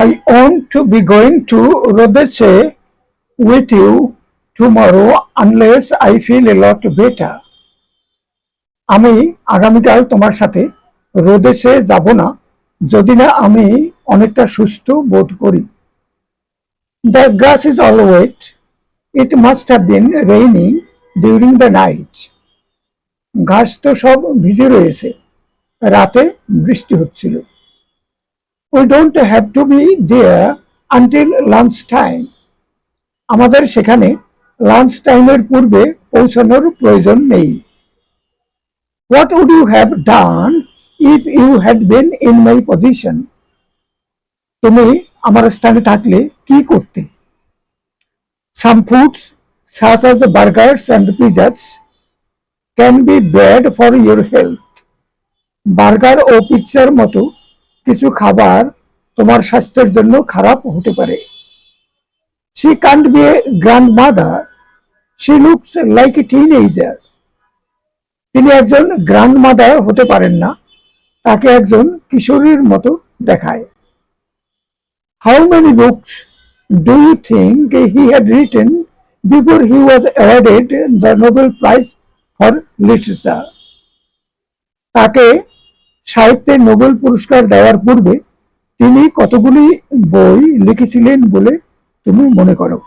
I want to be going to Rhodesia with you tomorrow unless I feel a lot better. আমি আগামীকাল তোমার সাথে রোদেশে যাব না যদি না আমি অনেকটা সুস্থ বোধ করি। The grass is all wet. It must have been raining during the night. ঘাস তো সব ভিজে রয়েছে, রাতে বৃষ্টি হচ্ছিল। We don't have to be there until lunch time. আমাদের সেখানে লাঞ্চ টাইমের পূর্বে পৌঁছানোর প্রয়োজন নেই। What would you have done if you had been in my position? তুমি আমার স্থানে থাকলে কি করতে? Some foods, such as burgers and pizzas, can be bad for your health. Burger ও পিৎজার মতো কিছু খাবার তোমার স্বাস্থ্যের জন্য খারাপ হতে পারে। She can't be a grandmother. She looks like a teenager. তিনি একজন গ্র্যান্ডমাদার হতে পারেন না, তাকে একজন কিশোরীর মতো দেখায়। How many books do you think he had written before he was awarded the Nobel Prize for Literature? তাকে সাহিত্যে নোবেল পুরস্কার দেওয়ার পূর্বে তিনি কতগুলি বই লিখেছিলেন বলে তুমি মনে করো?